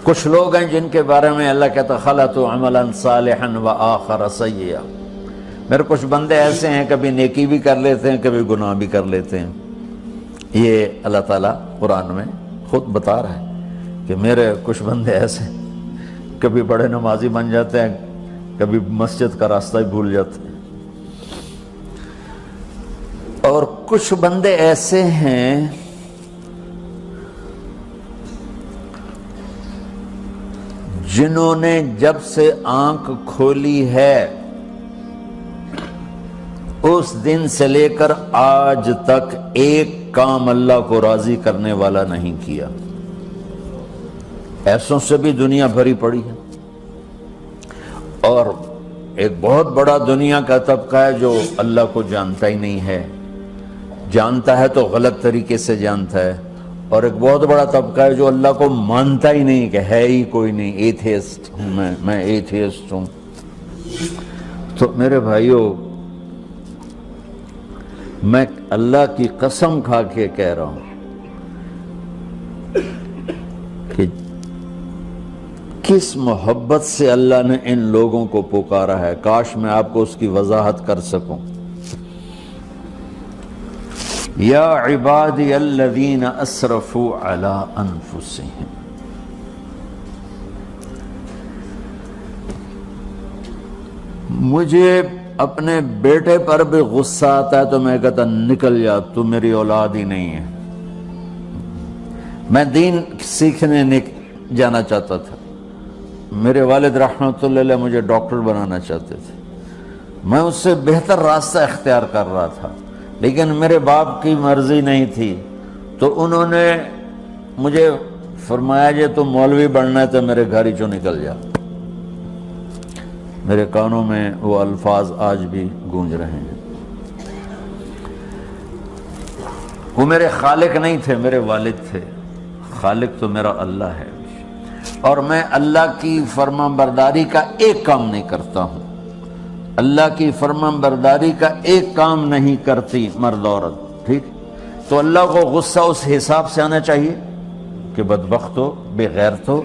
کچھ لوگ ہیں جن کے بارے میں اللہ کہتا خلطوا عملا صالحا وآخر سیئا، میرے کچھ بندے ایسے ہیں کبھی نیکی بھی کر لیتے ہیں کبھی گناہ بھی کر لیتے ہیں۔ یہ اللہ تعالیٰ قرآن میں خود بتا رہا ہے کہ میرے کچھ بندے ایسے ہیں، کبھی بڑے نمازی بن جاتے ہیں کبھی مسجد کا راستہ ہی بھول جاتے ہیں، اور کچھ بندے ایسے ہیں جنہوں نے جب سے آنکھ کھولی ہے اس دن سے لے کر آج تک ایک کام اللہ کو راضی کرنے والا نہیں کیا۔ ایسوں سے بھی دنیا بھری پڑی ہے، اور ایک بہت بڑا دنیا کا طبقہ ہے جو اللہ کو جانتا ہی نہیں ہے، جانتا ہے تو غلط طریقے سے جانتا ہے، اور ایک بہت بڑا طبقہ ہے جو اللہ کو مانتا ہی نہیں کہ ہے ہی کوئی نہیں، ایتھیسٹ ہوں میں ایتھیسٹ ہوں۔ تو میرے بھائیوں، میں اللہ کی قسم کھا کے کہہ رہا ہوں کہ کس محبت سے اللہ نے ان لوگوں کو پکارا ہے، کاش میں آپ کو اس کی وضاحت کر سکوں۔ یا عبادی الذین اسرفوا علی انفسہم، مجھے اپنے بیٹے پر بھی غصہ آتا ہے تو میں کہتا نکل جا، تو میری اولاد ہی نہیں ہے۔ میں دین سیکھنے جانا چاہتا تھا، میرے والد رحمۃ اللہ علیہ مجھے ڈاکٹر بنانا چاہتے تھے، میں اس سے بہتر راستہ اختیار کر رہا تھا، لیکن میرے باپ کی مرضی نہیں تھی، تو انہوں نے مجھے فرمایا جی تو مولوی بننا ہے تو میرے گھر ہی چوں نکل جا۔ میرے کانوں میں وہ الفاظ آج بھی گونج رہے ہیں۔ وہ میرے خالق نہیں تھے، میرے والد تھے، خالق تو میرا اللہ ہے، اور میں اللہ کی فرمان برداری کا ایک کام نہیں کرتا ہوں، اللہ کی فرمان برداری کا ایک کام نہیں کرتی مرد عورت، ٹھیک؟ تو اللہ کو غصہ اس حساب سے آنا چاہیے کہ بدبخت ہو، بے غیرت ہو،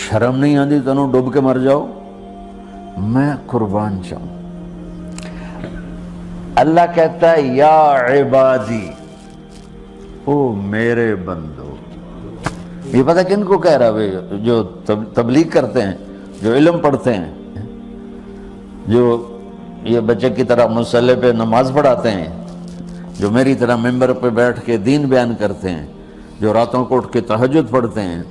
شرم نہیں آتی تنوں ڈوب کے مر جاؤ۔ میں قربان جاؤں، اللہ کہتا ہے یا عبادی، او میرے بندو۔ یہ پتہ کن کو کہہ رہا ہے؟ جو تبلیغ کرتے ہیں، جو علم پڑھتے ہیں، جو یہ بچے کی طرح مصلی پہ نماز پڑھاتے ہیں، جو میری طرح ممبر پہ بیٹھ کے دین بیان کرتے ہیں، جو راتوں کو اٹھ کے تہجد پڑھتے ہیں۔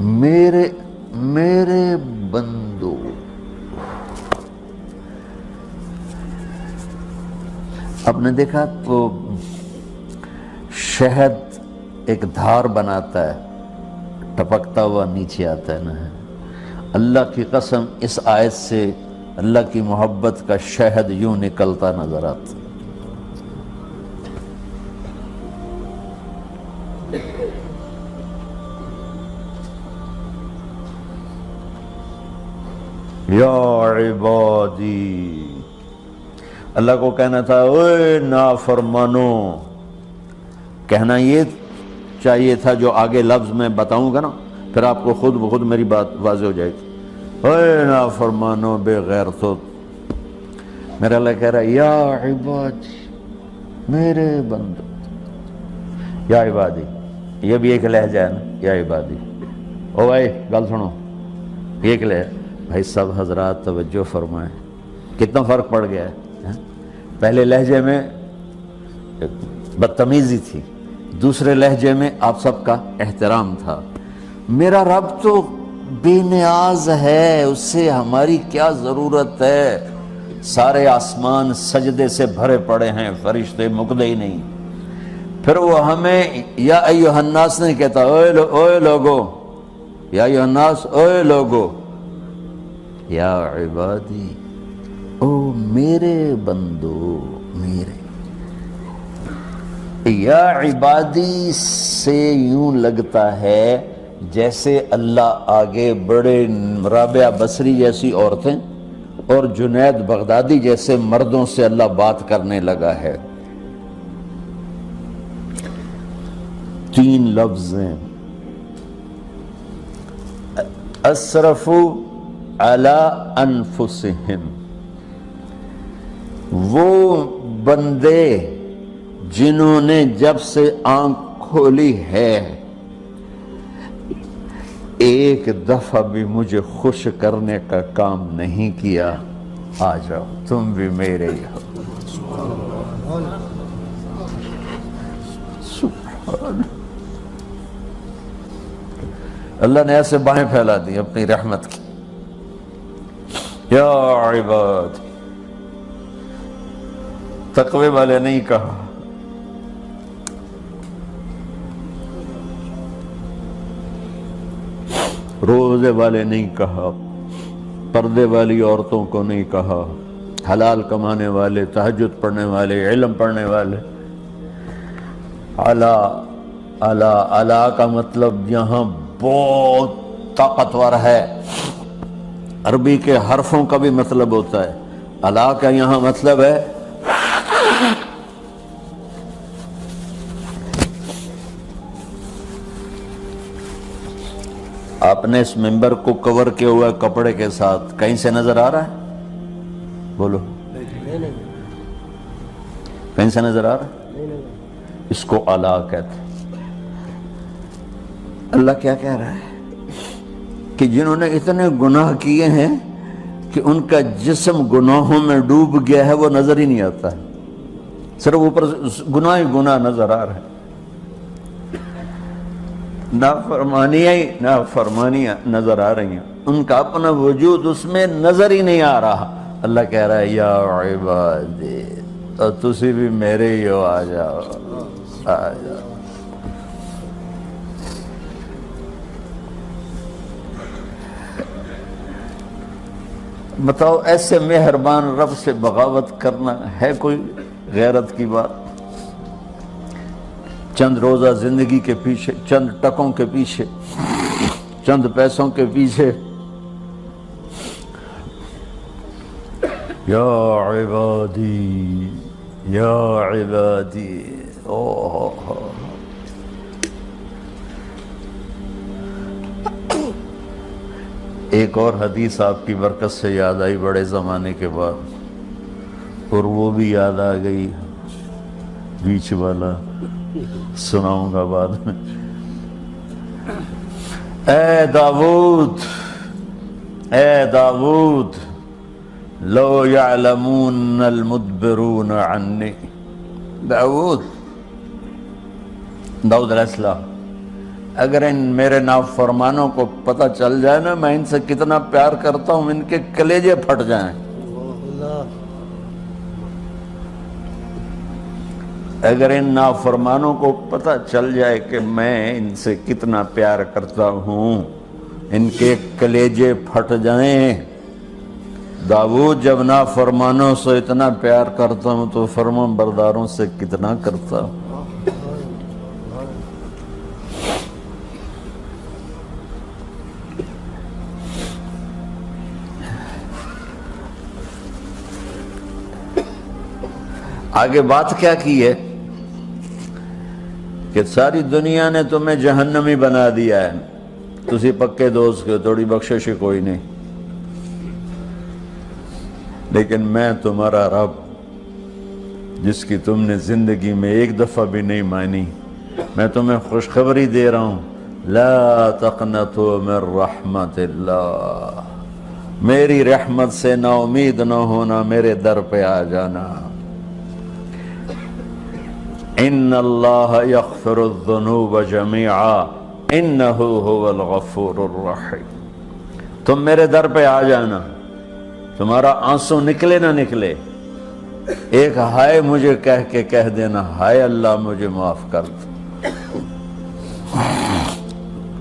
میرے بندو، آپ نے دیکھا تو شہد ایک دھار بناتا ہے، ٹپکتا ہوا نیچے آتا ہے نا۔ اللہ کی قسم اس آیت سے اللہ کی محبت کا شہد یوں نکلتا نظر آتا۔ یا عبادی، اللہ کو کہنا تھا اوے نافرمانو، کہنا یہ چاہیے تھا جو آگے لفظ میں بتاؤں گا نا، پھر آپ کو خود بخود میری بات واضح ہو جائے گی۔ اوے نافرمانو، بے غیرتو، میرا اللہ کہہ رہا ہے یا عبادی، میرے بندو، یا عبادی، یہ بھی ایک لہجہ ہے نا، یا عبادی۔ او بھائی گل سنو، یہ ایک لہجہ، بھائی سب حضرات توجہ فرمائیں، کتنا فرق پڑ گیا ہے۔ پہلے لہجے میں بدتمیزی تھی، دوسرے لہجے میں آپ سب کا احترام تھا۔ میرا رب تو بے نیاز ہے، اس سے ہماری کیا ضرورت ہے؟ سارے آسمان سجدے سے بھرے پڑے ہیں، فرشتے مکدے ہی نہیں۔ پھر وہ ہمیں یا ایھا الناس نہیں کہتا، اوے لوگو، یا ایھا الناس، اوے لوگو، یا عبادی، او میرے بندو، میرے۔ یا عبادی سے یوں لگتا ہے جیسے اللہ آگے بڑے رابعہ بصری جیسی عورتیں اور جنید بغدادی جیسے مردوں سے اللہ بات کرنے لگا ہے۔ 3 لفظ ہیں، اسرفوا علی انفسہم، وہ بندے جنہوں نے جب سے آنکھ کھولی ہے ایک دفعہ بھی مجھے خوش کرنے کا کام نہیں کیا، آ جاؤ تم بھی میرے ہی ہو۔ سبحان اللہ نے ایسے باہیں پھیلا دی اپنی رحمت کی۔ یا عباد، تقوی والے نہیں کہا، روزے والے نہیں کہا، پردے والی عورتوں کو نہیں کہا، حلال کمانے والے، تہجد پڑھنے والے، علم پڑھنے والے۔ علا علا علا کا مطلب یہاں بہت طاقتور ہے، عربی کے حرفوں کا بھی مطلب ہوتا ہے۔ علا کا یہاں مطلب ہے آپ نے اس ممبر کو کور کیا ہوا ہے کپڑے کے ساتھ، کہیں سے نظر آ رہا ہے؟ بولو، کہیں سے نظر آ رہا ہے؟ اس کو علا کہتے ہیں۔ اللہ کیا کہہ رہا ہے کہ جنہوں نے اتنے گناہ کیے ہیں کہ ان کا جسم گناہوں میں ڈوب گیا ہے، وہ نظر ہی نہیں آتا ہے، صرف اوپر گناہ ہی گناہ نظر آ رہا ہے، نافرمانیاں نظر آ رہی ہیں، ان کا اپنا وجود اس میں نظر ہی نہیں آ رہا۔ اللہ کہہ رہا ہے یا عبادی، اور تسی بھی میرے ہی ہو، آ جاؤ آ جاؤ۔ بتاؤ ایسے مہربان رب سے بغاوت کرنا ہے کوئی غیرت کی بات؟ چند روزہ زندگی کے پیچھے، چند ٹکوں کے پیچھے، چند پیسوں کے پیچھے، یا عبادی یا عبادی۔ ایک اور حدیث آپ کی برکت سے یاد آئی بڑے زمانے کے بعد، اور وہ بھی یاد آ گئی، بیچ والا سناؤں گا بعد میں۔ اے داؤد، اے داؤد، لو یعلمون المدبرون عنی، داؤد علیہ السلام، اگر ان میرے نافرمانوں کو پتہ چل جائے نا میں ان سے کتنا پیار کرتا ہوں، ان کے کلیجے پھٹ جائیں۔ اگر ان نافرمانوں کو پتہ چل جائے کہ میں ان سے کتنا پیار کرتا ہوں، ان کے کلیجے پھٹ جائیں۔ داؤد جب نافرمانوں سے اتنا پیار کرتا ہوں تو فرمان برداروں سے کتنا کرتا ہوں۔ آگے بات کیا کی ہے کہ ساری دنیا نے تمہیں جہنمی بنا دیا ہے، تسی پکے دوست کے تھوڑی بخشش کوئی نہیں، لیکن میں تمہارا رب جس کی تم نے زندگی میں ایک دفعہ بھی نہیں مانی، میں تمہیں خوشخبری دے رہا ہوں، لا تقنطوا من رحمت اللہ، میری رحمت سے نا امید نہ ہونا، میرے در پہ آ جانا۔ ان اللہ یغفر الذنوب جمیعا انہ هو الغفور الرحیم، تم میرے در پہ آ جانا، تمہارا آنسو نکلے نہ نکلے، ایک ہائے مجھے کہہ کے کہہ دینا، ہائے اللہ مجھے معاف کر دو،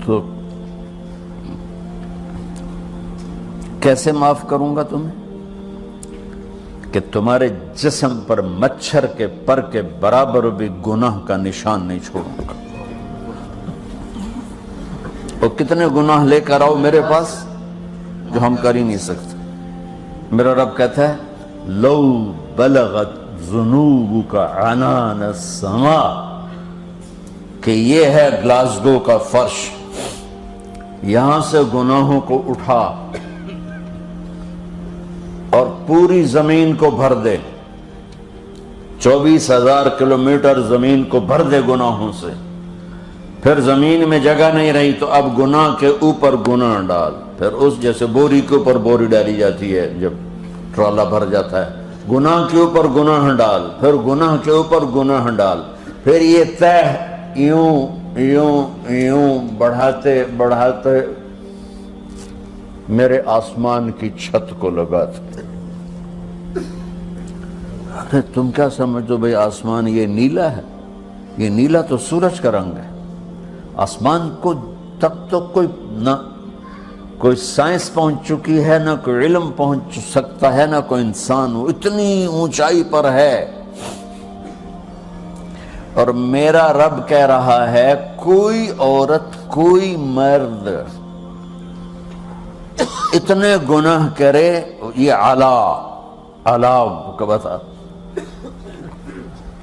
تو کیسے معاف کروں گا تمہیں؟ کہ تمہارے جسم پر مچھر کے پر کے برابر بھی گناہ کا نشان نہیں چھوڑوں گا۔ اور کتنے گناہ لے کر آؤ میرے پاس جو ہم کر ہی نہیں سکتے۔ میرا رب کہتا ہے لو بلغت ذنوبک عنان السماء، کہ یہ ہے گلاسگو کا فرش، یہاں سے گناہوں کو اٹھا اور پوری زمین کو بھر دے، 24,000 کلومیٹر زمین کو بھر دے گناہوں سے، پھر زمین میں جگہ نہیں رہی تو اب گناہ کے اوپر گناہ ڈال، پھر اس جیسے بوری کے اوپر بوری ڈالی جاتی ہے جب ٹرالا بھر جاتا ہے، گناہ کے اوپر گناہ ڈال، پھر گناہ کے اوپر گناہ ڈال، پھر یہ تہ یوں یوں یوں بڑھاتے بڑھاتے میرے آسمان کی چھت کو لگاتے۔ ارے تم کیا سمجھو بھئی آسمان یہ نیلا ہے؟ یہ نیلا تو سورج کا رنگ ہے۔ آسمان کو تک تو کوئی سائنس پہنچ چکی ہے، نہ کوئی علم پہنچ سکتا ہے، نہ کوئی انسان، وہ اتنی اونچائی پر ہے۔ اور میرا رب کہہ رہا ہے کوئی عورت کوئی مرد اتنے گناہ کرے، یہ اعلیٰ کو بتا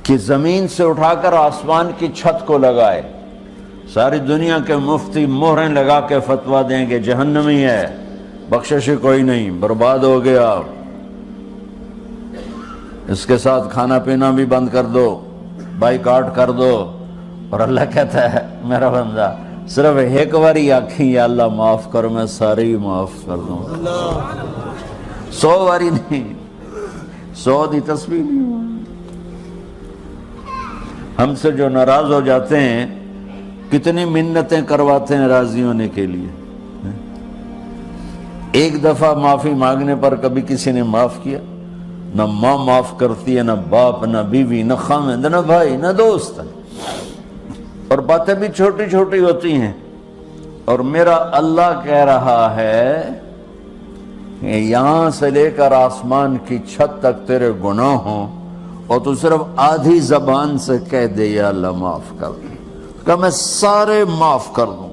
کہ زمین سے اٹھا کر آسمان کی چھت کو لگائے، ساری دنیا کے مفتی مہریں لگا کے فتویٰ دیں گے جہنمی ہے، بخشش کوئی نہیں، برباد ہو گیا، اس کے ساتھ کھانا پینا بھی بند کر دو، بائیکاٹ کر دو۔ اور اللہ کہتا ہے میرا بندہ صرف ایک باری آکھیں یا اللہ معاف کر، میں ساری معاف کر دوں، 100 باری نہیں، 100 دی تسبیح نہیں۔ ہم سے جو ناراض ہو جاتے ہیں کتنی منتیں کرواتے ہیں راضی ہونے کے لیے، ایک دفعہ معافی مانگنے پر کبھی کسی نے معاف کیا؟ نہ ماں معاف کرتی ہے، نہ باپ، نہ بیوی، نہ خاوند، نہ بھائی، نہ دوست، اور باتیں بھی چھوٹی چھوٹی ہوتی ہیں۔ اور میرا اللہ کہہ رہا ہے کہ یہاں سے لے کر آسمان کی چھت تک تیرے گناہ ہوں اور تو صرف آدھی زبان سے کہہ دے یا اللہ معاف کر دے، کہ میں سارے معاف کر دوں۔